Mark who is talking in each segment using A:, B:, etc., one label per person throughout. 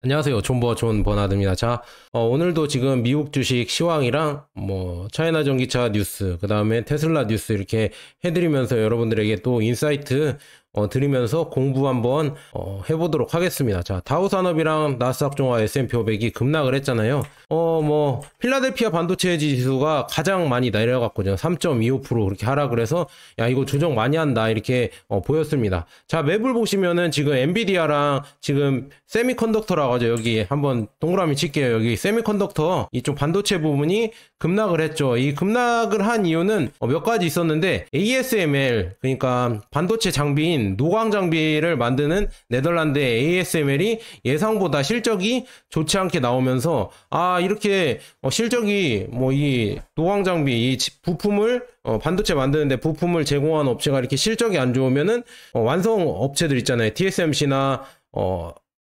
A: 안녕하세요. 존 버나드입니다. 자, 오늘도 지금 미국 주식 시황이랑 차이나 전기차 뉴스, 그 다음에 테슬라 뉴스 이렇게 해드리면서 여러분들에게 또 인사이트 드리면서 공부 한번 해보도록 하겠습니다. 자, 다우산업이랑 나스닥 종합 S&P 500이 급락을 했잖아요. 필라델피아 반도체 지수가 가장 많이 내려갔거든요. 3.25% 그렇게 하락을 해서 야, 이거 조정 많이 한다 이렇게 보였습니다. 자, 맵을 보시면은 지금 엔비디아랑 지금 세미컨덕터라고 하죠. 여기 한번 동그라미 칠게요. 여기 세미컨덕터 이쪽 반도체 부분이 급락을 했죠. 이 급락을 한 이유는 몇 가지 있었는데 ASML, 그러니까 반도체 장비인 노광 장비를 만드는 네덜란드의 ASML이 예상보다 실적이 좋지 않게 나오면서 이렇게 실적이 이 노광 장비 이 부품을 반도체 만드는데 부품을 제공하는 업체가 이렇게 실적이 안 좋으면은 완성 업체들 있잖아요. TSMC나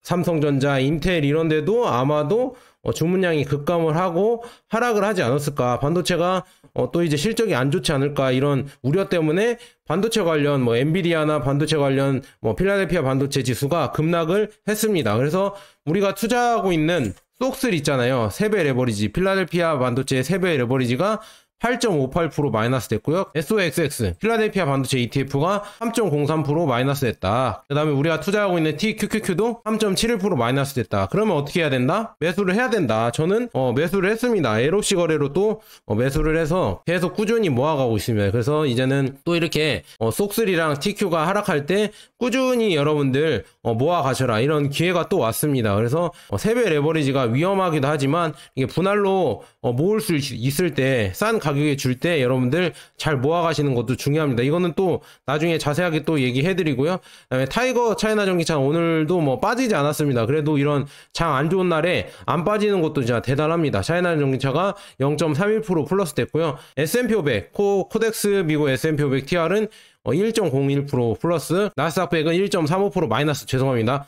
A: 삼성전자, 인텔 이런 데도 아마도 주문량이 급감을 하고 하락을 하지 않았을까. 반도체가 또 이제 실적이 안 좋지 않을까 이런 우려 때문에 반도체 관련 엔비디아나 반도체 관련 필라델피아 반도체 지수가 급락을 했습니다. 그래서 우리가 투자하고 있는 쏙슬 있잖아요. 3배 레버리지, 필라델피아 반도체 3배 레버리지가 8.58% 마이너스 됐고요. SOXX 필라델피아 반도체 ETF가 3.03% 마이너스 됐다. 그 다음에 우리가 투자하고 있는 TQQQ도 3.71% 마이너스 됐다. 그러면 어떻게 해야 된다? 매수를 해야 된다. 저는 매수를 했습니다. LOC 거래로 또 매수를 해서 계속 꾸준히 모아가고 있습니다. 그래서 이제는 또 이렇게 쏙슬이랑 TQ가 하락할 때 꾸준히 여러분들 모아가셔라 이런 기회가 또 왔습니다. 그래서 3배 레버리지가 위험하기도 하지만 이게 분할로 모을 수 있을 때 싼 가격에 줄 때 여러분들 잘 모아가시는 것도 중요합니다. 이거는 또 나중에 자세하게 또 얘기해드리고요. 그다음에 타이거 차이나 전기차 오늘도 빠지지 않았습니다. 그래도 이런 장 안 좋은 날에 안 빠지는 것도 진짜 대단합니다. 차이나 전기차가 0.31% 플러스 됐고요. S&P 500 코덱스 미국 S&P 500 TR은 1.01% 플러스, 나스닥 100은 1.35% 마이너스, 죄송합니다.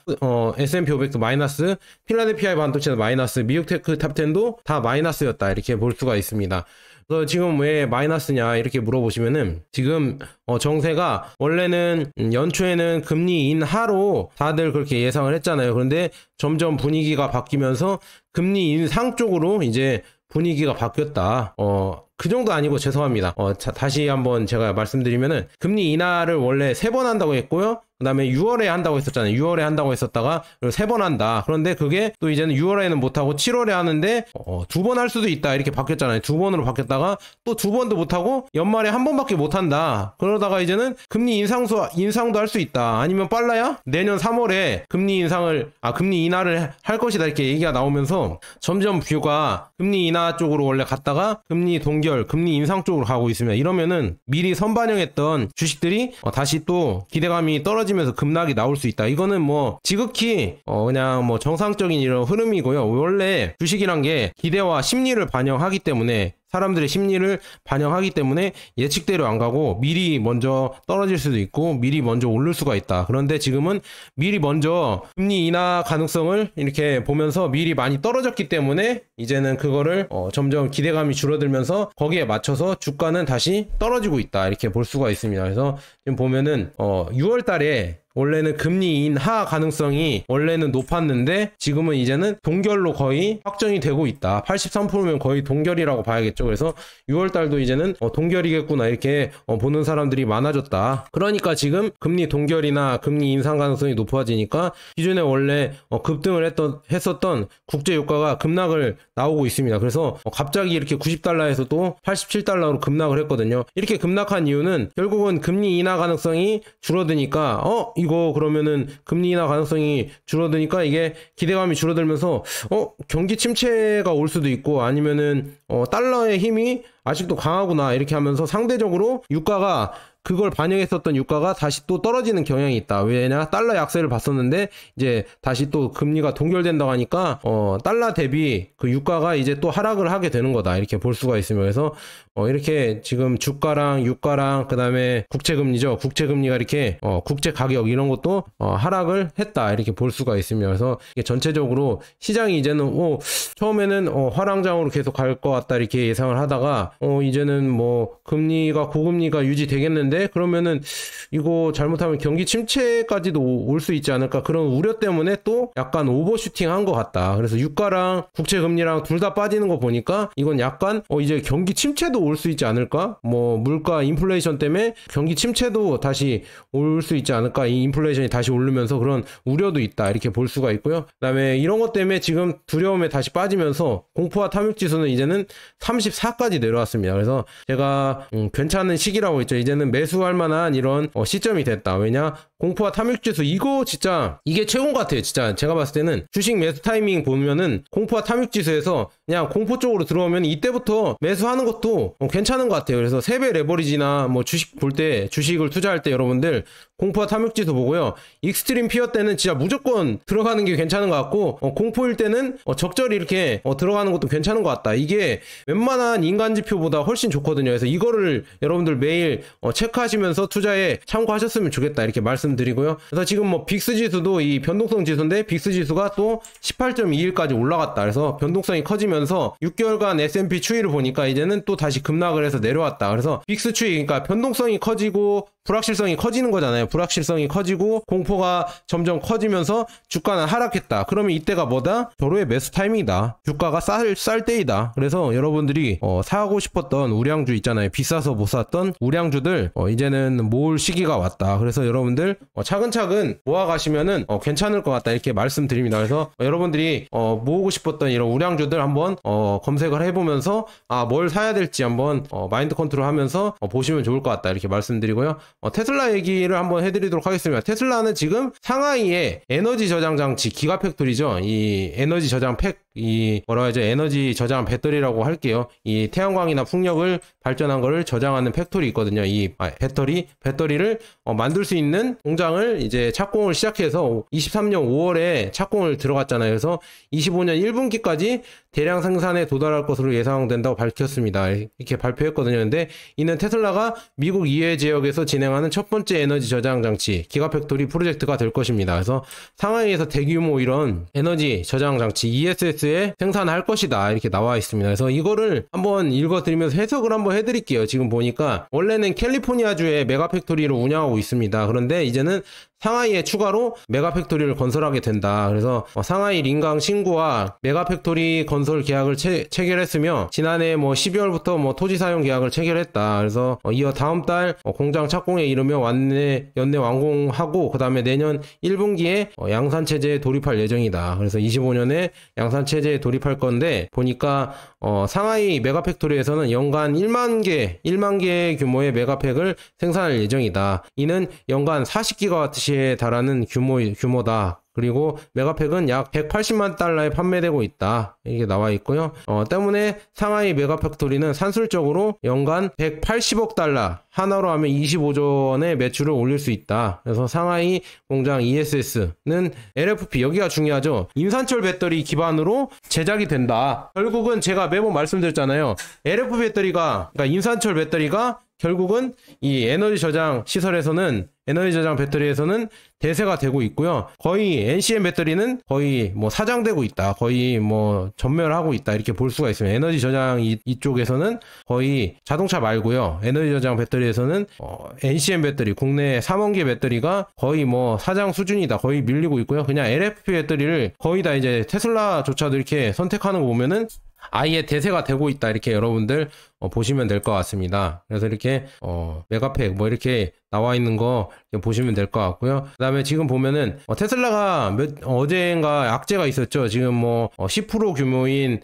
A: S&P 500도 마이너스, 필라델피아 반도체도 마이너스, 미국 테크 탑10도 다 마이너스였다 이렇게 볼 수가 있습니다. 그래서 지금 왜 마이너스냐 이렇게 물어보시면은 지금 정세가 원래는 연초에는 금리 인하로 다들 그렇게 예상을 했잖아요. 그런데 점점 분위기가 바뀌면서 금리 인상 쪽으로 이제 분위기가 바뀌었다. 그 정도 아니고 죄송합니다. 다시 한번 제가 말씀드리면은 금리 인하를 원래 3번 한다고 했고요. 그 다음에 6월에 한다고 했었잖아요. 6월에 한다고 했었다가 3번 한다. 그런데 그게 또 이제는 6월에는 못하고 7월에 하는데 2번 할 수도 있다 이렇게 바뀌었잖아요. 2번으로 바뀌었다가 또 2번도 못하고 연말에 1번밖에 못한다. 그러다가 이제는 금리 인상도 할 수 있다. 아니면 빨라야 내년 3월에 금리 인하를 할 것이다 이렇게 얘기가 나오면서 점점 뷰가 금리 인하 쪽으로 원래 갔다가 금리 인상 쪽으로 가고 있습니다. 이러면은 미리 선반영했던 주식들이 다시 또 기대감이 떨어지면서 급락이 나올 수 있다. 이거는 지극히 그냥 정상적인 이런 흐름이고요. 원래 주식이란 게 기대와 심리를 반영하기 때문에 사람들의 심리를 반영하기 때문에 예측대로 안 가고 미리 먼저 떨어질 수도 있고 미리 먼저 오를 수가 있다. 그런데 지금은 미리 먼저 금리 인하 가능성을 이렇게 보면서 미리 많이 떨어졌기 때문에 이제는 그거를 점점 기대감이 줄어들면서 거기에 맞춰서 주가는 다시 떨어지고 있다 이렇게 볼 수가 있습니다. 그래서 지금 보면은 6월 달에 원래는 금리 인하 가능성이 원래는 높았는데 지금은 이제는 동결로 거의 확정이 되고 있다. 83%면 거의 동결이라고 봐야겠죠. 그래서 6월 달도 이제는 동결이겠구나 이렇게 보는 사람들이 많아졌다. 그러니까 지금 금리 동결이나 금리 인상 가능성이 높아지니까 기존에 원래 급등을 했었던 국제 유가가 급락을 나오고 있습니다. 그래서 갑자기 이렇게 90달러에서 또 87달러로 급락을 했거든요. 이렇게 급락한 이유는 결국은 금리 인하 가능성이 줄어드니까 이거 그러면은 금리 인하 가능성이 줄어드니까 이게 기대감이 줄어들면서 경기 침체가 올 수도 있고 아니면은 달러의 힘이 아직도 강하구나 이렇게 하면서 상대적으로 유가가 그걸 반영했었던 유가가 다시 또 떨어지는 경향이 있다. 왜냐? 달러 약세를 봤었는데 이제 다시 또 금리가 동결된다고 하니까 달러 대비 그 유가가 이제 또 하락을 하게 되는 거다. 이렇게 볼 수가 있습니다. 그래서 이렇게 지금 주가랑 유가랑 그다음에 국채금리죠. 국채금리가 이렇게 국채 가격 이런 것도 하락을 했다. 이렇게 볼 수가 있습니다. 그래서 이게 전체적으로 시장이 이제는 처음에는 화랑장으로 계속 갈 것 같다 이렇게 예상을 하다가 이제는 뭐 금리가 고금리가 유지되겠는데 그러면은 이거 잘못하면 경기 침체까지도 올 수 있지 않을까 그런 우려 때문에 또 약간 오버슈팅 한 것 같다. 그래서 유가랑 국채 금리랑 둘 다 빠지는 거 보니까 이건 약간 이제 경기 침체도 올 수 있지 않을까? 뭐 물가 인플레이션 때문에 경기 침체도 다시 올 수 있지 않을까? 이 인플레이션이 다시 오르면서 그런 우려도 있다. 이렇게 볼 수가 있고요. 그다음에 이런 것 때문에 지금 두려움에 다시 빠지면서 공포와 탐욕 지수는 이제는 34까지 내려왔습니다. 그래서 제가 괜찮은 시기라고 했죠. 이제는 매수할 만한 이런 시점이 됐다. 왜냐? 공포와 탐욕 지수 이거 진짜 이게 최고인 것 같아요. 진짜 제가 봤을 때는 주식 매수 타이밍 보면은 공포와 탐욕 지수에서 그냥 공포 쪽으로 들어오면 이때부터 매수하는 것도 괜찮은 것 같아요. 그래서 3배 레버리지나 뭐 주식 볼 때 주식을 투자할 때 여러분들 공포와 탐욕 지수 보고요. 익스트림 피어 때는 진짜 무조건 들어가는 게 괜찮은 것 같고 공포일 때는 적절히 이렇게 들어가는 것도 괜찮은 것 같다. 이게 웬만한 인간 지표보다 훨씬 좋거든요. 그래서 이거를 여러분들 매일 체크하시면서 투자에 참고하셨으면 좋겠다. 이렇게 말씀드리고요. 그래서 지금 뭐 빅스 지수도 이 변동성 지수인데 빅스 지수가 또 18.21까지 올라갔다. 그래서 변동성이 커지면서 6개월간 S&P 추이를 보니까 이제는 또 다시 급락을 해서 내려왔다. 그래서 빅스 추이 그러니까 변동성이 커지고 불확실성이 커지는 거잖아요. 불확실성이 커지고 공포가 점점 커지면서 주가는 하락했다. 그러면 이때가 뭐다? 절호의 매수 타이밍이다. 주가가 쌀 때이다. 그래서 여러분들이 사고 싶었던 우량주 있잖아요. 비싸서 못 샀던 우량주들 이제는 모을 시기가 왔다. 그래서 여러분들 차근차근 모아가시면은 괜찮을 것 같다. 이렇게 말씀드립니다. 그래서 여러분들이 모으고 싶었던 이런 우량주들 한번 검색을 해보면서 뭘 사야 될지 한번 마인드 컨트롤 하면서 보시면 좋을 것 같다. 이렇게 말씀드리고요. 테슬라 얘기를 한번 해드리도록 하겠습니다. 테슬라는 지금 상하이에 에너지 저장 장치 기가 팩토리죠. 이 에너지 저장 이 뭐라 하죠? 에너지 저장 배터리라고 할게요. 이 태양광이나 풍력을 발전한 거를 저장하는 팩토리 있거든요. 이 배터리를 만들 수 있는 공장을 이제 착공을 시작해서 23년 5월에 착공을 들어갔잖아요. 그래서 25년 1분기까지 대량 생산에 도달할 것으로 예상된다고 밝혔습니다. 이렇게 발표했거든요. 근데 이는 테슬라가 미국 이외 지역에서 진행하는 첫 번째 에너지 저장 장치 기가팩토리 프로젝트가 될 것입니다. 그래서 상하이에서 대규모 이런 에너지 저장 장치 ESS에 생산할 것이다. 이렇게 나와 있습니다. 그래서 이거를 한번 읽어드리면서 해석을 한번 해드릴게요. 지금 보니까 원래는 캘리포니아주에 메가팩토리를 운영하고 있습니다. 그런데 이제는 상하이에 추가로 메가팩토리를 건설하게 된다. 그래서 상하이 린강 신구와 메가팩토리 건설 계약을 체결했으며 지난해 12월부터 토지 사용 계약을 체결했다. 그래서 이어 다음 달 공장 착공에 이르며 연내 완공하고 그 다음에 내년 1분기에 양산 체제에 돌입할 예정이다. 그래서 25년에 양산 체제에 돌입할 건데 보니까 상하이 메가팩토리에서는 연간 1만 개 규모의 메가팩을 생산할 예정이다. 이는 연간 40기가와트시에 달하는 규모다. 그리고 메가팩은 약 180만 달러에 판매되고 있다. 이게 나와 있고요. 때문에 상하이 메가팩토리는 산술적으로 연간 180억 달러, 하나로 하면 25조 원의 매출을 올릴 수 있다. 그래서 상하이 공장 ESS는 LFP, 여기가 중요하죠. 인산철 배터리 기반으로 제작이 된다. 결국은 제가 매번 말씀드렸잖아요. LFP 배터리가, 그러니까 인산철 배터리가 결국은 이 에너지 저장 배터리에서는 대세가 되고 있고요. 거의 NCM 배터리는 거의 사장되고 있다. 거의 전멸하고 있다. 이렇게 볼 수가 있습니다. 에너지 저장 이쪽에서는 거의 자동차 말고요. 에너지 저장 배터리에서는 NCM 배터리, 국내 3원기 배터리가 거의 사장 수준이다. 거의 밀리고 있고요. 그냥 LFP 배터리를 거의 다 이제 테슬라조차도 이렇게 선택하는 거 보면은 아예 대세가 되고 있다. 이렇게 여러분들 보시면 될 것 같습니다. 그래서 이렇게 메가팩 이렇게 나와 있는 거 보시면 될 것 같고요. 그 다음에 지금 보면은 테슬라가 어제인가 악재가 있었죠. 지금 10% 규모인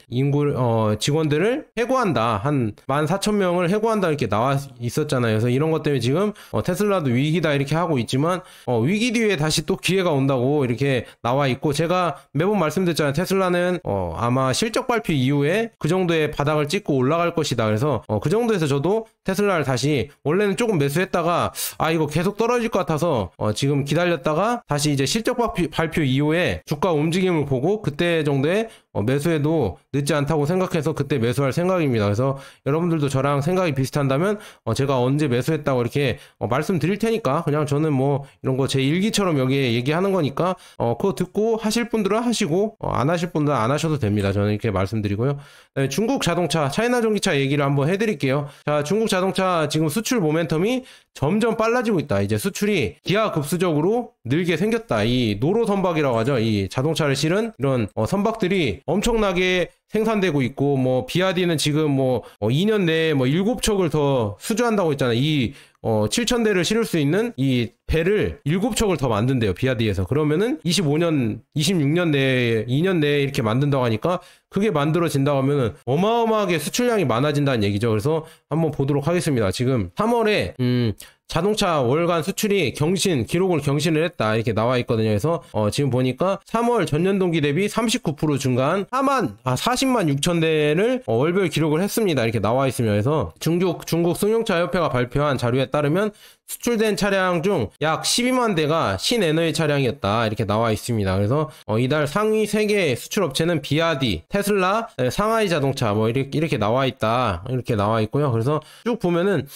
A: 직원들을 해고한다. 한 14,000명을 해고한다. 이렇게 나와 있었잖아요. 그래서 이런 것 때문에 지금 테슬라도 위기다 이렇게 하고 있지만 위기 뒤에 다시 또 기회가 온다고 이렇게 나와 있고, 제가 매번 말씀드렸잖아요. 테슬라는 아마 실적 발표 이후에 그 정도의 바닥을 찍고 올라갈 것이다. 그래서 그 정도에서 저도 테슬라를 다시, 원래는 조금 매수했다가 이거 계속 떨어질 것 같아서 지금 기다렸다가 다시 이제 실적 발표 이후에 주가 움직임을 보고 그때 정도에 매수해도 늦지 않다고 생각해서 그때 매수할 생각입니다. 그래서 여러분들도 저랑 생각이 비슷한다면 제가 언제 매수했다고 이렇게 말씀드릴 테니까 그냥 저는 뭐 이런 거 제 일기처럼 여기에 얘기하는 거니까 그거 듣고 하실 분들은 하시고 안 하실 분들은 안 하셔도 됩니다. 저는 이렇게 말씀드리고요. 네, 중국 자동차, 차이나 전기차 얘기를 한번 해드릴게요. 자, 중국 자동차 지금 수출 모멘텀이 점점 빨라지고 있다. 이제 수출이 기하급수적으로 늘게 생겼다. 이 노로 선박이라고 하죠. 이 자동차를 실은 이런 선박들이 엄청나게 생산되고 있고, 뭐 비아디는 지금 2년 내에 7척을 더 수주한다고 했잖아요. 이 7,000대를 실을 수 있는 이 배를 7척을 더 만든대요. 비아디에서. 그러면은 26년 내에 2년 내에 이렇게 만든다고 하니까 그게 만들어진다고 하면은 어마어마하게 수출량이 많아진다는 얘기죠. 그래서 한번 보도록 하겠습니다. 지금 3월에 자동차 월간 수출이 기록을 경신을 했다. 이렇게 나와 있거든요. 그래서 지금 보니까 3월 전년 동기 대비 39% 증가한 40만 6천 대를 월별 기록을 했습니다. 이렇게 나와 있으면 그래서 중국 승용차 협회가 발표한 자료에 따르면 수출된 차량 중 약 12만 대가 신에너지 차량이었다. 이렇게 나와 있습니다. 그래서 이달 상위 3개 수출업체는 비아디, 테슬라, 상하이 자동차 이렇게 나와 있다. 이렇게 나와 있고요. 그래서 쭉 보면은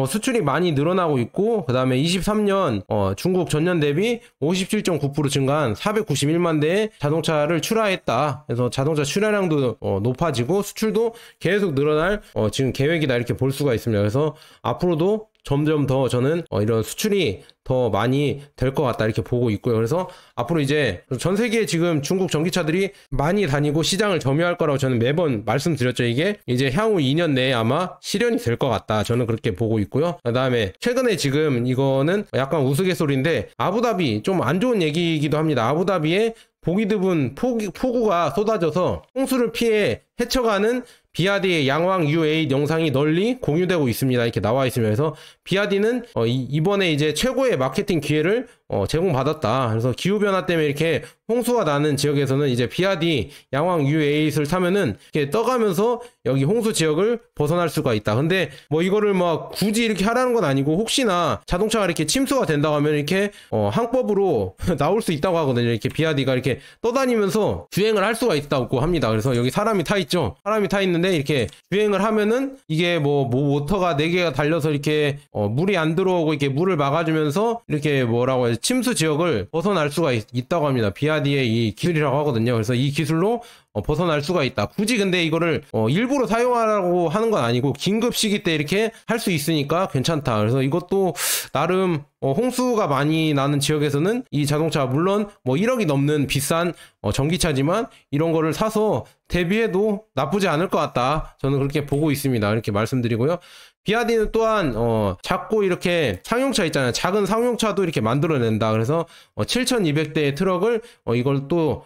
A: 수출이 많이 늘어나고 있고 그 다음에 23년 중국 전년 대비 57.9% 증가한 491만 대의 자동차를 출하했다. 그래서 자동차 출하량도 높아지고 수출도 계속 늘어날 지금 계획이다. 이렇게 볼 수가 있습니다. 그래서 앞으로도 점점 더 저는 이런 수출이 더 많이 될 것 같다 이렇게 보고 있고요. 그래서 앞으로 이제 전 세계에 지금 중국 전기차들이 많이 다니고 시장을 점유할 거라고 저는 매번 말씀드렸죠. 이게 이제 향후 2년 내에 아마 실현이 될 것 같다. 저는 그렇게 보고 있고요. 그 다음에 최근에 지금 이거는 약간 우스갯소리인데 아부다비 좀 안 좋은 얘기이기도 합니다. 아부다비에 보기 드문 폭우가 쏟아져서 홍수를 피해 헤쳐가는 비아디의 양왕 U8 영상이 널리 공유되고 있습니다. 이렇게 나와 있으면서 그래서 비아디는 이번에 이제 최고의 마케팅 기회를 제공받았다. 그래서 기후변화 때문에 이렇게 홍수가 나는 지역에서는 이제 비아디 양왕 U8을 타면은 이렇게 떠가면서 여기 홍수 지역을 벗어날 수가 있다. 근데 이거를 굳이 이렇게 하라는 건 아니고 혹시나 자동차가 이렇게 침수가 된다고 하면 이렇게 항법으로 나올 수 있다고 하거든요. 이렇게 비아디가 이렇게 떠다니면서 주행을 할 수가 있다고 합니다. 그래서 여기 사람이 타 있죠. 사람이 타 있는데 이렇게 주행을 하면은 이게 모터가 4개가 달려서 이렇게 물이 안 들어오고 이렇게 물을 막아주면서 이렇게 뭐라고 해야 침수 지역을 벗어날 수가 있다고 합니다. 비아디의 이 기술이라고 하거든요. 그래서 이 기술로 벗어날 수가 있다. 굳이 근데 이거를 일부러 사용하라고 하는 건 아니고 긴급 시기 때 이렇게 할 수 있으니까 괜찮다. 그래서 이것도 나름 홍수가 많이 나는 지역에서는 이 자동차 물론 1억이 넘는 비싼 전기차지만 이런 거를 사서 대비해도 나쁘지 않을 것 같다. 저는 그렇게 보고 있습니다. 이렇게 말씀드리고요. 비아디는 또한 작고 이렇게 상용차 있잖아요. 작은 상용차도 이렇게 만들어낸다. 그래서 7,200대의 트럭을 이걸 또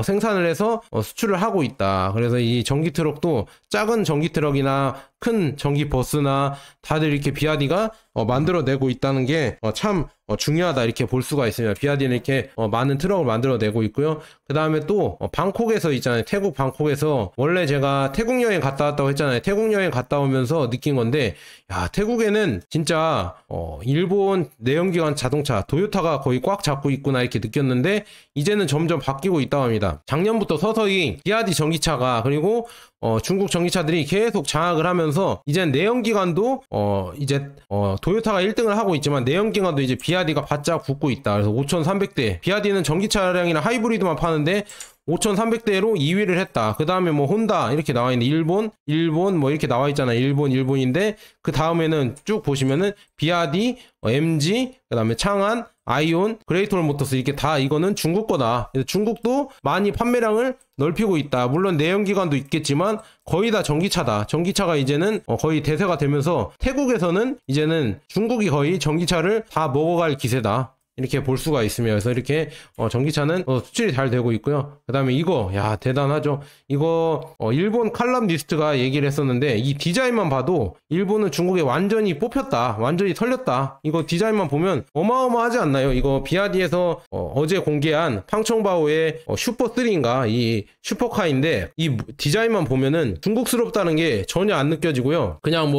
A: 생산을 해서 수출을 하고 있다. 그래서 이 전기 트럭도 작은 전기 트럭이나 큰 전기 버스나 다들 이렇게 비아디가 만들어내고 있다는 게 참 중요하다 이렇게 볼 수가 있습니다. 비아디는 이렇게 많은 트럭을 만들어내고 있고요. 그 다음에 또 방콕에서 있잖아요. 태국 방콕에서 원래 제가 태국 여행 갔다 왔다고 했잖아요. 태국 여행 갔다 오면서 느낀 건데 야 태국에는 진짜 일본 내연기관 자동차 도요타가 거의 꽉 잡고 있구나 이렇게 느꼈는데 이제는 점점 바뀌고 있다고 합니다. 작년부터 서서히 비아디 전기차가 그리고 중국 전기차들이 계속 장악을 하면서 이젠 내연기관도 이제 도요타가 1등을 하고 있지만 내연기관도 이제 비아디가 바짝 붙고 있다. 그래서 5,300대 비아디는 전기차량이나 하이브리드만 파는데 5,300대로 2위를 했다. 그 다음에 혼다 이렇게 나와 있는데 일본 이렇게 나와 있잖아요. 일본인데 그 다음에는 쭉 보시면은 비아디, MG, 그 다음에 창안, 아이온, 그레이트홀 모터스 이렇게 다 이거는 중국 거다. 그래서 중국도 많이 판매량을 넓히고 있다. 물론 내연기관도 있겠지만 거의 다 전기차다. 전기차가 이제는 거의 대세가 되면서 태국에서는 이제는 중국이 거의 전기차를 다 먹어갈 기세다. 이렇게 볼 수가 있으며 그래서 이렇게 전기차는 수출이 잘 되고 있고요. 그 다음에 이거 대단하죠. 이거 일본 칼럼니스트가 얘기를 했었는데 이 디자인만 봐도 일본은 중국에 완전히 뽑혔다. 완전히 털렸다. 이거 디자인만 보면 어마어마하지 않나요? 이거 비아디에서 어제 공개한 팡청바오의 슈퍼3인가 이 슈퍼카인데 이 디자인만 보면은 중국스럽다는 게 전혀 안 느껴지고요. 그냥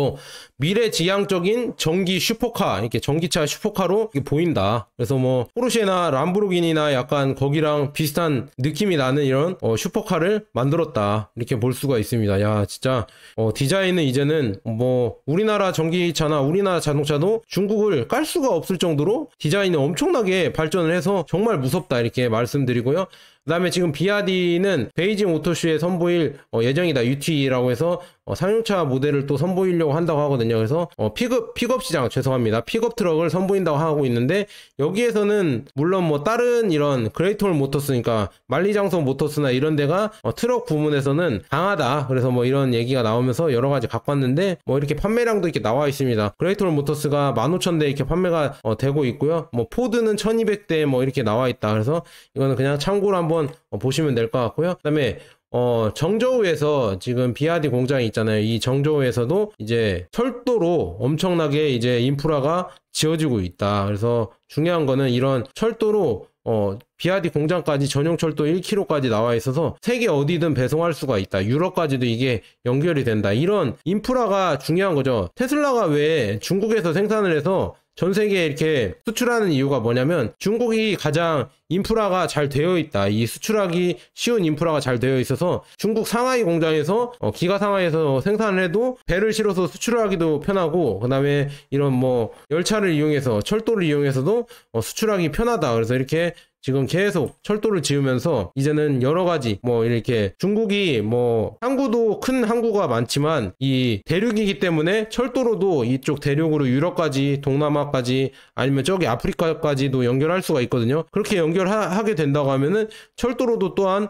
A: 미래지향적인 전기 슈퍼카 이렇게 전기차 슈퍼카로 이렇게 보인다. 그래서 뭐 포르쉐나 람보르기니나 약간 거기랑 비슷한 느낌이 나는 이런 슈퍼카를 만들었다 이렇게 볼 수가 있습니다. 야 진짜 디자인은 이제는 뭐 우리나라 전기차나 우리나라 자동차도 중국을 깔 수가 없을 정도로 디자인이 엄청나게 발전을 해서 정말 무섭다 이렇게 말씀드리고요. 그 다음에 지금 비아디는 베이징 오토쇼에 선보일 예정이다. UTE라고 해서 상용차 모델을 또 선보이려고 한다고 하거든요. 그래서 픽업 시장 죄송합니다. 픽업 트럭을 선보인다고 하고 있는데 여기에서는 물론 뭐 다른 이런 그레이트홀 모터스니까 만리장성 모터스나 이런 데가 트럭 부문에서는 강하다. 그래서 뭐 이런 얘기가 나오면서 여러 가지 갖고 왔는데 뭐 이렇게 판매량도 이렇게 나와 있습니다. 그레이트홀 모터스가 15,000대 이렇게 판매가 되고 있고요. 뭐 포드는 1200대 뭐 이렇게 나와 있다. 그래서 이거는 그냥 참고로 한번 보시면 될 것 같고요. 그 다음에 정저우에서 지금 비아디 공장이 있잖아요. 이 정저우에서도 이제 철도로 엄청나게 이제 인프라가 지어지고 있다. 그래서 중요한 거는 이런 철도로 비아디 공장까지 전용 철도 1km까지 나와 있어서 세계 어디든 배송할 수가 있다. 유럽까지도 이게 연결이 된다. 이런 인프라가 중요한 거죠. 테슬라가 왜 중국에서 생산을 해서 전 세계에 이렇게 수출하는 이유가 뭐냐면 중국이 가장 인프라가 잘 되어 있다. 이 수출하기 쉬운 인프라가 잘 되어 있어서 중국 상하이 공장에서 기가 상하이에서 생산을 해도 배를 실어서 수출하기도 편하고 그 다음에 이런 뭐 열차를 이용해서 철도를 이용해서도 수출하기 편하다. 그래서 이렇게 지금 계속 철도를 지으면서 이제는 여러 가지 뭐 이렇게 중국이 뭐 항구도 큰 항구가 많지만 이 대륙이기 때문에 철도로도 이쪽 대륙으로 유럽까지 동남아까지 아니면 저기 아프리카까지도 연결할 수가 있거든요. 그렇게 연결하게 된다고 하면은 철도로도 또한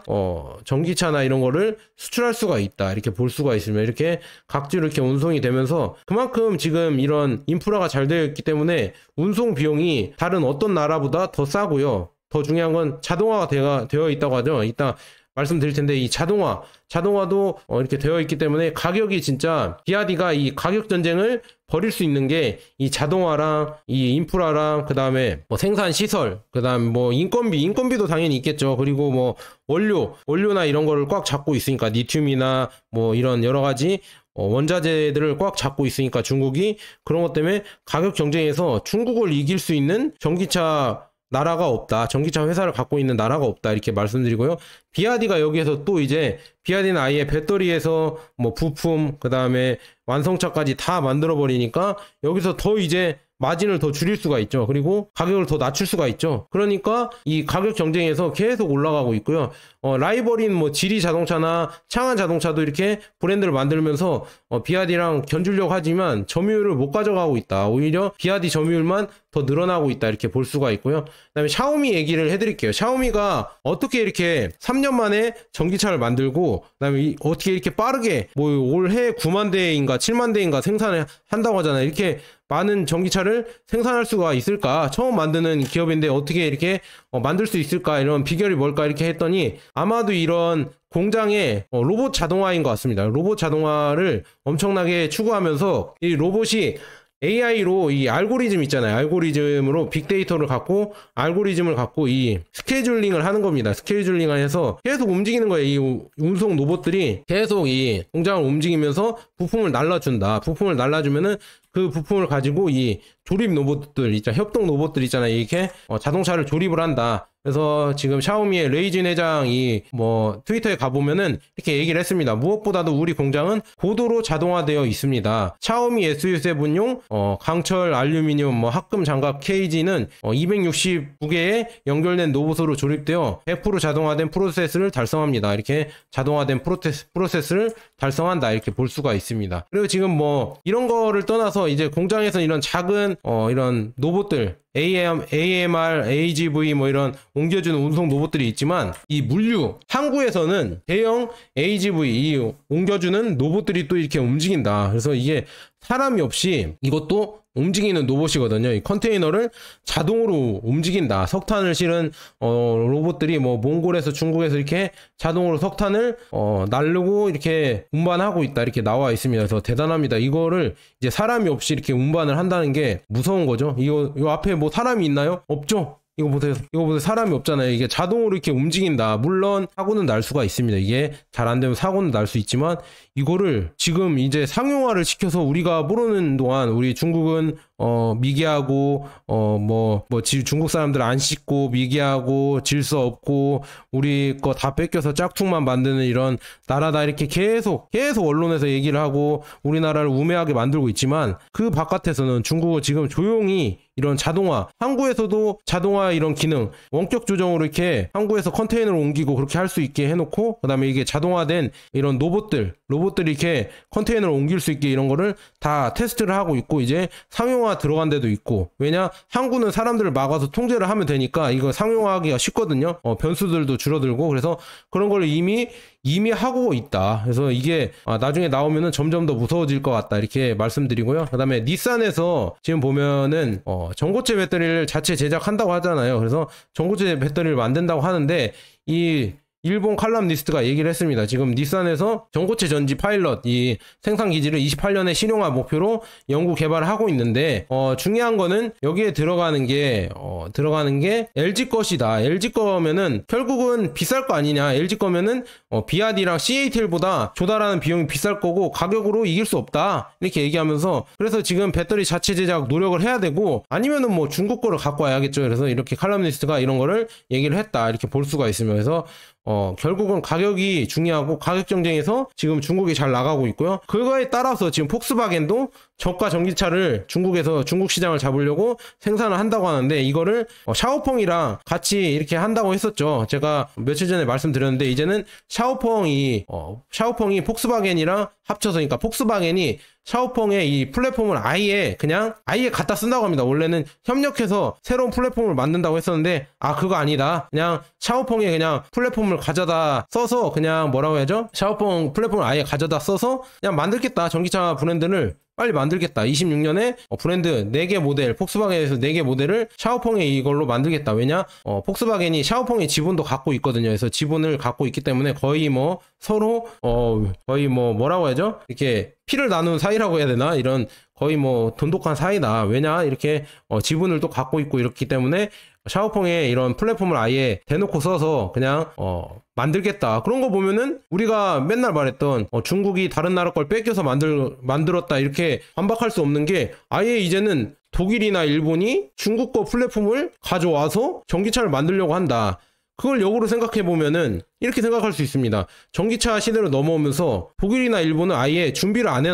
A: 전기차나 이런 거를 수출할 수가 있다. 이렇게 볼 수가 있으면 이렇게 각지로 이렇게 운송이 되면서 그만큼 지금 이런 인프라가 잘 되어 있기 때문에 운송 비용이 다른 어떤 나라보다 더 싸고요. 더 중요한 건 자동화가 되어 있다고 하죠. 이따 말씀드릴 텐데 이 자동화도 이렇게 되어 있기 때문에 가격이 진짜 비아디가 이 가격 전쟁을 벌일 수 있는 게 이 자동화랑 이 인프라랑 그 다음에 뭐 생산 시설 그 다음 뭐 인건비도 당연히 있겠죠. 그리고 뭐 원료나 이런 거를 꽉 잡고 있으니까 리튬이나 뭐 이런 여러 가지 원자재들을 꽉 잡고 있으니까 중국이 그런 것 때문에 가격 경쟁에서 중국을 이길 수 있는 전기차 나라가 없다. 전기차 회사를 갖고 있는 나라가 없다. 이렇게 말씀드리고요. 비아디가 여기에서 또 이제 비아디는 아예 배터리에서 뭐 부품 그 다음에 완성차까지 다 만들어 버리니까 여기서 더 이제 마진을 더 줄일 수가 있죠. 그리고 가격을 더 낮출 수가 있죠. 그러니까 이 가격 경쟁에서 계속 올라가고 있고요. 라이벌인 뭐 지리 자동차나 창안 자동차도 이렇게 브랜드를 만들면서 비아디랑 견주려고 하지만 점유율을 못 가져가고 있다. 오히려 비아디 점유율만 더 늘어나고 있다. 이렇게 볼 수가 있고요. 그다음에 샤오미 얘기를 해드릴게요. 샤오미가 어떻게 이렇게 3년 만에 전기차를 만들고 그다음에 어떻게 이렇게 빠르게 뭐 올해 9만 대인가 7만 대인가 생산을 한다고 하잖아요. 이렇게 많은 전기차를 생산할 수가 있을까? 처음 만드는 기업인데 어떻게 이렇게 만들 수 있을까? 이런 비결이 뭘까? 이렇게 했더니 아마도 이런 공장의 로봇 자동화인 것 같습니다. 로봇 자동화를 엄청나게 추구하면서 이 로봇이 AI로 이 알고리즘 있잖아요. 알고리즘으로 빅데이터를 갖고 알고리즘을 갖고 이 스케줄링을 하는 겁니다. 스케줄링을 해서 계속 움직이는 거예요. 이 운송 로봇들이 계속 이 공장을 움직이면서 부품을 날라준다. 부품을 날라주면은 그 부품을 가지고 이 조립 로봇들 있잖아요. 협동 로봇들 있잖아요. 이렇게 자동차를 조립을 한다. 그래서 지금 샤오미의 레이진 회장이 뭐 트위터에 가보면은 이렇게 얘기를 했습니다. 무엇보다도 우리 공장은 고도로 자동화되어 있습니다. 샤오미 SU7용 강철 알루미늄 뭐 합금 장갑 케이지는 269개의 연결된 로봇으로 조립되어 100% 자동화된 프로세스를 달성합니다. 이렇게 자동화된 프로세스를 달성한다. 이렇게 볼 수가 있습니다. 그리고 지금 뭐 이런 거를 떠나서 이제 공장에서 이런 작은 이런 로봇들 AMR, AGV 뭐 이런 옮겨주는 운송 로봇들이 있지만 이 물류 항구에서는 대형 AGV 이 옮겨주는 로봇들이 또 이렇게 움직인다. 그래서 이게 사람이 없이 이것도 움직이는 로봇이거든요. 이 컨테이너를 자동으로 움직인다. 석탄을 실은 로봇들이 뭐 몽골에서 중국에서 이렇게 자동으로 석탄을 나르고 이렇게 운반하고 있다. 이렇게 나와 있습니다. 그래서 대단합니다. 이거를 이제 사람이 없이 이렇게 운반을 한다는 게 무서운 거죠. 이 앞에 뭐 사람이 있나요? 없죠. 이거 보세요. 사람이 없잖아요. 이게 자동으로 이렇게 움직인다. 물론 사고는 날 수가 있습니다. 이게 잘 안 되면 사고는 날 수 있지만 이거를 지금 이제 상용화를 시켜서 우리가 모르는 동안 우리 중국은 미개하고 중국 사람들 안 씻고 미개하고 질서 없고 우리 거 다 뺏겨서 짝퉁만 만드는 이런 나라다 이렇게 계속 언론에서 얘기를 하고 우리나라를 우매하게 만들고 있지만 그 바깥에서는 중국은 지금 조용히 이런 자동화, 항구에서도 자동화 이런 기능, 원격 조정으로 이렇게 항구에서 컨테이너를 옮기고 그렇게 할 수 있게 해놓고, 그 다음에 이게 자동화된 이런 로봇들이 이렇게 컨테이너를 옮길 수 있게 이런 거를 다 테스트를 하고 있고, 이제 상용화 들어간 데도 있고, 왜냐? 항구는 사람들을 막아서 통제를 하면 되니까 이거 상용화하기가 쉽거든요. 변수들도 줄어들고, 그래서 그런 걸 이미 하고 있다. 그래서 이게 나중에 나오면은 점점 더 무서워질 것 같다. 이렇게 말씀드리고요. 그 다음에 닛산에서 지금 보면은 전고체 배터리를 자체 제작한다고 하잖아요. 그래서 전고체 배터리를 만든다고 하는데 이 일본 칼럼니스트가 얘기를 했습니다. 지금 닛산에서 전고체 전지 파일럿 이 생산 기지를 28년에 실용화 목표로 연구 개발을 하고 있는데 중요한 거는 여기에 들어가는 게 LG 것이다. LG 거면은 결국은 비쌀 거 아니냐. LG 거면은 BRD랑 CATL보다 조달하는 비용이 비쌀 거고 가격으로 이길 수 없다. 이렇게 얘기하면서 그래서 지금 배터리 자체 제작 노력을 해야 되고 아니면은 뭐 중국 거를 갖고 와야겠죠. 그래서 이렇게 칼럼니스트가 이런 거를 얘기를 했다. 이렇게 볼 수가 있으면 그래서 결국은 가격이 중요하고 가격 경쟁에서 지금 중국이 잘 나가고 있고요. 그거에 따라서 지금 폭스바겐도 저가 전기차를 중국 시장을 잡으려고 생산을 한다고 하는데 이거를 샤오펑이랑 같이 이렇게 한다고 했었죠. 제가 며칠 전에 말씀드렸는데 이제는 샤오펑이 폭스바겐이랑 합쳐서 그러니까 폭스바겐이 샤오펑의 이 플랫폼을 아예 갖다 쓴다고 합니다. 원래는 협력해서 새로운 플랫폼을 만든다고 했었는데 그거 아니다. 그냥 샤오펑에 그냥 플랫폼을 가져다 써서 그냥 뭐라고 해야죠? 샤오펑 플랫폼을 아예 가져다 써서 그냥 만들겠다. 전기차 브랜드를 빨리 만들겠다. 26년에 브랜드 4개 모델, 폭스바겐에서 4개 모델을 샤오펑에 이걸로 만들겠다. 왜냐? 폭스바겐이 샤오펑의 지분도 갖고 있거든요. 그래서 지분을 갖고 있기 때문에 거의 뭐 서로 거의 뭐 뭐라고 해야죠? 이렇게 피를 나눈 사이라고 해야 되나? 이런 거의 뭐 돈독한 사이다. 왜냐? 이렇게 지분을 또 갖고 있고 이렇기 때문에 샤오펑에 이런 플랫폼을 아예 대놓고 써서 그냥 만들겠다. 그런 거 보면은 우리가 맨날 말했던 중국이 다른 나라 걸 뺏겨서 만들었다 이렇게 반박할 수 없는 게 아예 이제는 독일이나 일본이 중국 거 플랫폼을 가져와서 전기차를 만들려고 한다. 그걸 역으로 생각해 보면은 이렇게 생각할 수 있습니다. 전기차 시대로 넘어오면서 독일이나 일본은 아예 준비를 안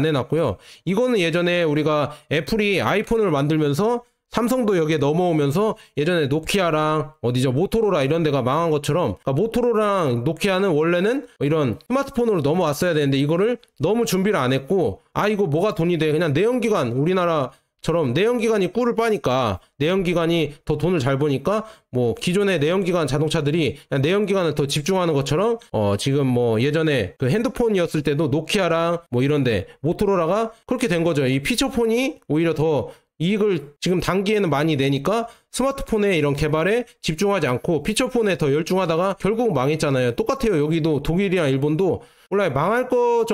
A: 해놨고요. 이거는 예전에 우리가 애플이 아이폰을 만들면서 삼성도 여기에 넘어오면서 예전에 노키아랑 모토로라 이런 데가 망한 것처럼 그러니까 모토로라랑 노키아는 원래는 이런 스마트폰으로 넘어왔어야 되는데 이거를 너무 준비를 안 했고 이거 뭐가 돈이 돼. 그냥 내연기관 우리나라처럼 내연기관이 꿀을 빠니까 내연기관이 더 돈을 잘 버니까 뭐 기존의 내연기관 자동차들이 그냥 내연기관을 더 집중하는 것처럼 지금 뭐 예전에 그 핸드폰이었을 때도 노키아랑 뭐 이런데 모토로라가 그렇게 된 거죠. 이 피처폰이 오히려 더 이익을 지금 단기에는 많이 내니까 스마트폰의 이런 개발에 집중하지 않고 피처폰에 더 열중하다가 결국 망했잖아요. 똑같아요. 여기도 독일이나 일본도 몰라요. 망할 것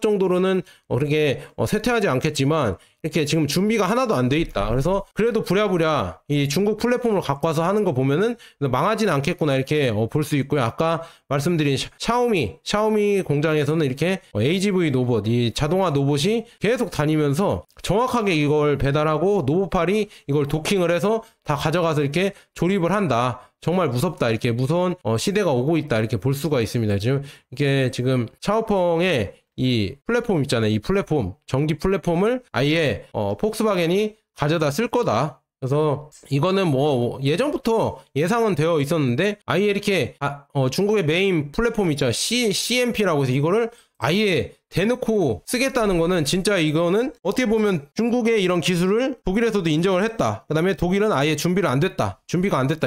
A: 정도로는 그렇게 쇠퇴하지 않겠지만 이렇게 지금 준비가 하나도 안 돼 있다. 그래서 그래도 부랴부랴 이 중국 플랫폼을 갖고 와서 하는 거 보면은 망하지는 않겠구나 이렇게 볼 수 있고요. 아까 말씀드린 샤오미 공장에서는 이렇게 AGV 로봇, 이 자동화 로봇이 계속 다니면서 정확하게 이걸 배달하고 노보팔이 이걸 도킹을 해서 다 가져가서 이렇게 조립을 한다. 정말 무섭다. 이렇게 무서운 시대가 오고 있다. 이렇게 볼 수가 있습니다. 지금 샤오펑의 이 플랫폼 있잖아요. 이 플랫폼, 전기 플랫폼을 아예 폭스바겐이 가져다 쓸 거다. 그래서 이거는 뭐 예전부터 예상은 되어 있었는데 아예 이렇게 중국의 메인 플랫폼 있잖아요. CMP라고 해서 이거를 아예 대놓고 쓰겠다는 거는 진짜 이거는 어떻게 보면 중국의 이런 기술을 독일에서도 인정을 했다. 그 다음에 독일은 아예 준비가 안 됐다.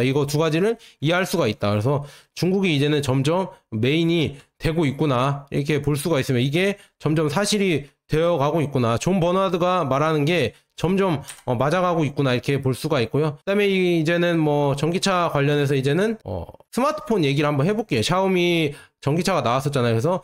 A: 이거 두 가지를 이해할 수가 있다. 그래서 중국이 이제는 점점 메인이 되고 있구나 이렇게 볼 수가 있으면 이게 점점 사실이 되어가고 있구나. 존 버나드가 말하는 게 점점 맞아가고 있구나 이렇게 볼 수가 있고요. 그 다음에 이제는 뭐 전기차 관련해서 이제는 스마트폰 얘기를 한번 해볼게요. 샤오미 전기차가 나왔었잖아요. 그래서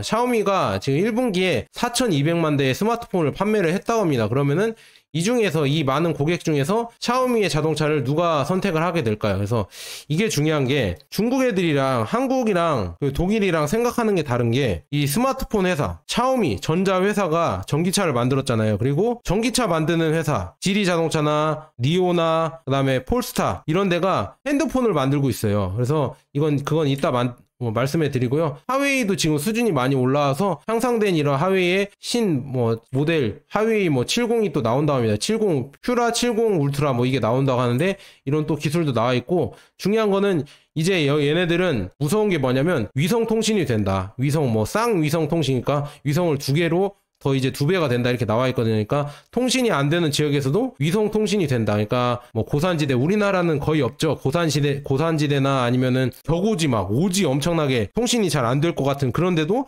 A: 샤오미가 지금 1분기에 4,200만 대의 스마트폰을 판매를 했다고 합니다. 그러면은 이 중에서 이 많은 고객 중에서 샤오미의 자동차를 누가 선택을 하게 될까요? 그래서 이게 중요한 게 중국 애들이랑 한국이랑 독일이랑 생각하는 게 다른 게 이 스마트폰 회사 샤오미 전자 회사가 전기차를 만들었잖아요. 그리고 전기차 만드는 회사 지리 자동차나 니오나 그다음에 폴스타 이런 데가 핸드폰을 만들고 있어요. 그래서 그건 이따 말씀해 드리고요. 하웨이도 지금 수준이 많이 올라와서 향상된 이런 하웨이의 모델 하웨이 70이 또 나온다고 합니다. 70 퓨라 70 울트라 이게 나온다고 하는데 이런 또 기술도 나와 있고 중요한 거는 이제 얘네들은 무서운 게 뭐냐면 위성 통신이 된다. 쌍위성 통신이니까 위성을 2개로 더 이제 2배가 된다 이렇게 나와 있거든요. 그러니까 통신이 안 되는 지역에서도 위성 통신이 된다. 그러니까 고산지대 우리나라는 거의 없죠. 고산지대나 아니면은 벽오지 오지 엄청나게 통신이 잘 안 될 것 같은 그런데도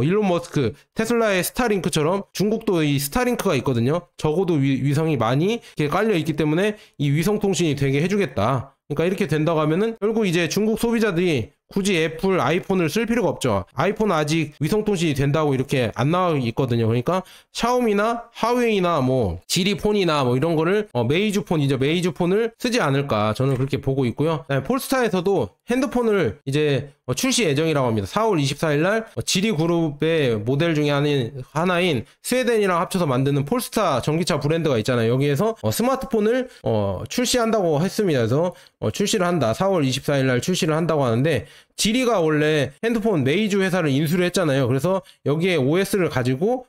A: 일론 머스크 테슬라의 스타링크처럼 중국도 이 스타링크가 있거든요. 적어도 위성이 많이 이렇게 깔려 있기 때문에 이 위성 통신이 되게 해주겠다. 그러니까 이렇게 된다고 하면은 결국 이제 중국 소비자들이 굳이 애플 아이폰을 쓸 필요가 없죠. 아이폰은 아직 위성통신이 된다고 이렇게 안 나와 있거든요. 그러니까 샤오미나 하웨이나 지리폰이나 이런 거를 메이주폰이죠. 메이주폰을 쓰지 않을까 저는 그렇게 보고 있고요. 폴스타에서도 핸드폰을 이제 출시 예정이라고 합니다. 4월 24일 날 지리그룹의 모델 중에 하나인 스웨덴이랑 합쳐서 만드는 폴스타 전기차 브랜드가 있잖아요. 여기에서 스마트폰을 출시한다고 했습니다. 그래서 출시를 한다. 4월 24일 날 출시를 한다고 하는데 지리가 원래 핸드폰 메이주 회사를 인수를 했잖아요. 그래서 여기에 OS를 가지고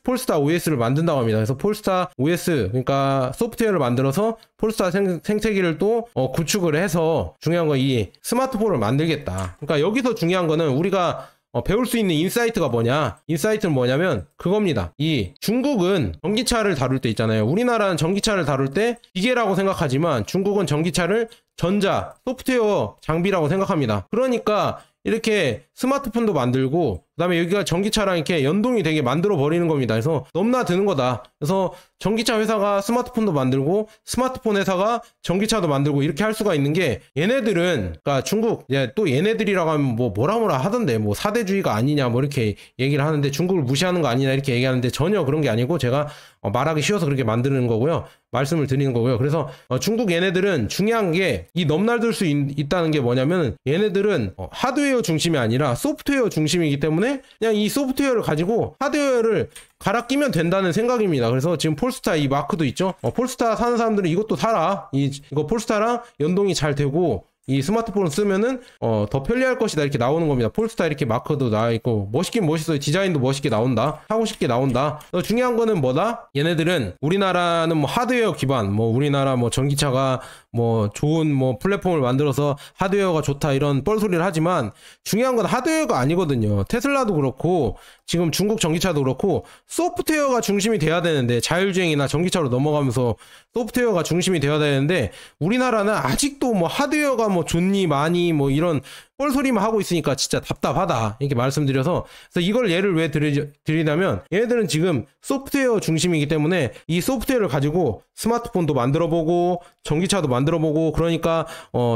A: 폴스타 OS를 만든다고 합니다. 그래서 폴스타 OS 그러니까 소프트웨어를 만들어서 폴스타 생태계를 또 구축을 해서 중요한 건 이 스마트폰을 만들겠다. 그러니까 여기서 중요한 거는 우리가 배울 수 있는 인사이트가 뭐냐? 인사이트는 뭐냐면 그겁니다. 이 중국은 전기차를 다룰 때 있잖아요. 우리나라는 전기차를 다룰 때 기계라고 생각하지만 중국은 전기차를 전자, 소프트웨어 장비라고 생각합니다. 그러니까 이렇게 스마트폰도 만들고 그다음에 여기가 전기차랑 이렇게 연동이 되게 만들어 버리는 겁니다. 그래서 너무나 드는 거다. 그래서 전기차 회사가 스마트폰도 만들고 스마트폰 회사가 전기차도 만들고 이렇게 할 수가 있는 게 얘네들은 그러니까 중국 또 얘네들이라고 하면 뭐라 하던데 사대주의가 아니냐 이렇게 얘기를 하는데 중국을 무시하는 거 아니냐 이렇게 얘기하는데 전혀 그런 게 아니고 제가 말하기 쉬워서 그렇게 만드는 거고요. 말씀을 드리는 거고요. 그래서 중국 얘네들은 중요한 게 이 넘나들 수 있다는 게 뭐냐면 얘네들은 하드웨어 중심이 아니라 소프트웨어 중심이기 때문에 그냥 이 소프트웨어를 가지고 하드웨어를 갈아 끼면 된다는 생각입니다. 그래서 지금 폴스타 이 마크도 있죠. 폴스타 사는 사람들은 이것도 사라. 이거 폴스타랑 연동이 잘 되고 이 스마트폰을 쓰면은 더 편리할 것이다 이렇게 나오는 겁니다. 폴스타 이렇게 마크도 나와 있고 멋있긴 멋있어요. 디자인도 멋있게 나온다. 하고 싶게 나온다. 중요한 거는 뭐다? 얘네들은 우리나라는 하드웨어 기반 우리나라 전기차가 좋은 플랫폼을 만들어서 하드웨어가 좋다 이런 뻘소리를 하지만 중요한 건 하드웨어가 아니거든요. 테슬라도 그렇고 지금 중국 전기차도 그렇고 소프트웨어가 중심이 돼야 되는데 자율주행이나 전기차로 넘어가면서 소프트웨어가 중심이 돼야 되는데 우리나라는 아직도 하드웨어가 좋니 많이 이런 뻘소리만 하고 있으니까 진짜 답답하다 이렇게 말씀드려서 그래서 이걸 예를 왜 드리냐면 얘네들은 지금 소프트웨어 중심이기 때문에 이 소프트웨어를 가지고 스마트폰도 만들어보고 전기차도 만들어보고 그러니까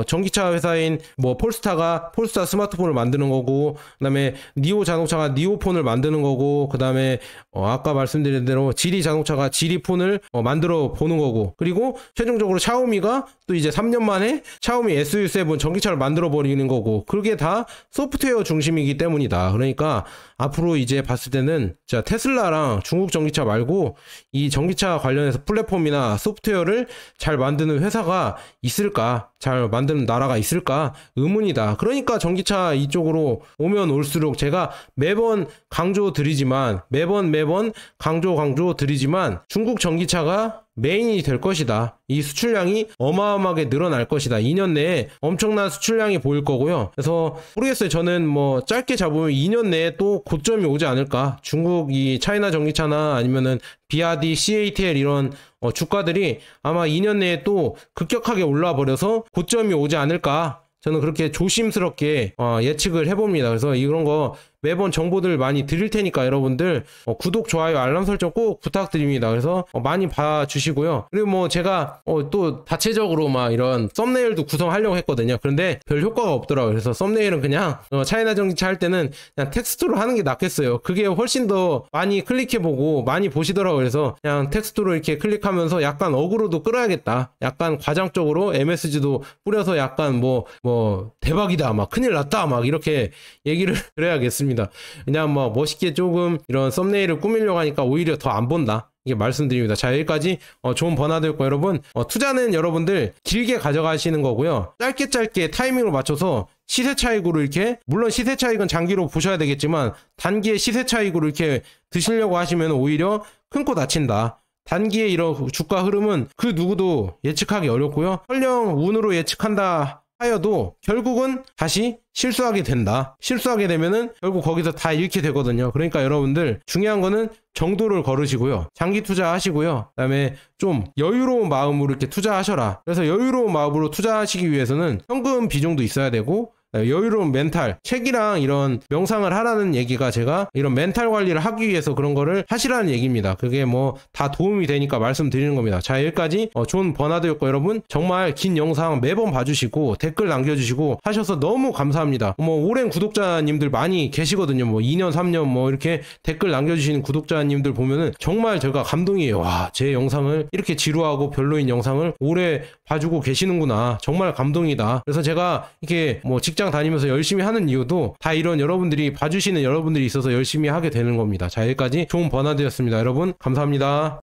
A: 전기차 회사인 폴스타가 폴스타 스마트폰을 만드는 거고 그다음에 니오 자동차가 니오폰을 만드는 거고 그다음에 아까 말씀드린 대로 지리 자동차가 지리폰을 만들어 보는 거고 그리고 최종적으로 샤오미가 또 이제 3년 만에 샤오미 SU7 전기차를 만들어 버리는 거고 그게 다 소프트웨어 중심이기 때문이다. 그러니까 앞으로 이제 봤을 때는 자 테슬라랑 중국 전기차 말고 이 전기차 관련해서 플랫폼이나 소프트웨어를 잘 만드는 회사가 있을까? 잘 만드는 나라가 있을까? 의문이다. 그러니까 전기차 이쪽으로 오면 올수록 제가 매번 강조드리지만 중국 전기차가 메인이 될 것이다. 이 수출량이 어마어마하게 늘어날 것이다. 2년 내에 엄청난 수출량이 보일 거고요. 그래서 모르겠어요. 저는 짧게 잡으면 2년 내에 또 고점이 오지 않을까. 중국 이 차이나 전기차나 아니면은 비아디, CATL 이런 주가들이 아마 2년 내에 또 급격하게 올라와 버려서 고점이 오지 않을까. 저는 그렇게 조심스럽게 예측을 해봅니다. 그래서 이런 거 매번 정보들 많이 드릴 테니까 여러분들 구독, 좋아요, 알람 설정 꼭 부탁드립니다. 그래서 많이 봐주시고요. 그리고 뭐 제가 또 자체적으로 막 이런 썸네일도 구성하려고 했거든요. 그런데 별 효과가 없더라고요. 그래서 썸네일은 그냥 차이나 전기차 할 때는 그냥 텍스트로 하는 게 낫겠어요. 그게 훨씬 더 많이 클릭해보고 많이 보시더라고요. 그래서 그냥 텍스트로 이렇게 클릭하면서 약간 어그로도 끌어야겠다. 약간 과장적으로 MSG도 뿌려서 약간 뭐 대박이다, 막 큰일 났다, 막 이렇게 얘기를 드려야겠습니다. 그냥 뭐 멋있게 조금 이런 썸네일을 꾸미려고 하니까 오히려 더 안 본다, 이게 말씀드립니다. 자, 여기까지 좋은 버나드였고, 여러분 투자는 여러분들 길게 가져가시는 거고요. 짧게 타이밍을 맞춰서 시세 차익으로 이렇게, 물론 시세 차익은 장기로 보셔야 되겠지만 단기의 시세 차익으로 이렇게 드시려고 하시면 오히려 큰 코 다친다. 단기의 이런 주가 흐름은 그 누구도 예측하기 어렵고요. 설령 운으로 예측한다 하여도 결국은 다시 실수하게 된다. 실수하게 되면은 결국 거기서 다 잃게 되거든요. 그러니까 여러분들 중요한 거는 정도를 걸으시고요. 장기 투자하시고요. 그다음에 좀 여유로운 마음으로 이렇게 투자하셔라. 그래서 여유로운 마음으로 투자하시기 위해서는 현금 비중도 있어야 되고, 여유로운 멘탈, 책이랑 이런 명상을 하라는 얘기가, 제가 이런 멘탈 관리를 하기 위해서 그런 거를 하시라는 얘기입니다. 그게 뭐 다 도움이 되니까 말씀드리는 겁니다. 자, 여기까지 좋은 버나드였고, 여러분 정말 긴 영상 매번 봐주시고 댓글 남겨주시고 하셔서 너무 감사합니다. 뭐 오랜 구독자님들 많이 계시거든요. 뭐 2년 3년 뭐 이렇게 댓글 남겨주시는 구독자님들 보면은 정말 제가 감동이에요. 와, 제 영상을 이렇게 지루하고 별로인 영상을 오래 봐주고 계시는구나. 정말 감동이다. 그래서 제가 이렇게 뭐 직장 다니면서 열심히 하는 이유도 다 이런 여러분들이 봐주시는 여러분들이 있어서 열심히 하게 되는 겁니다. 자, 여기까지 좋은 버나드였습니다. 여러분 감사합니다.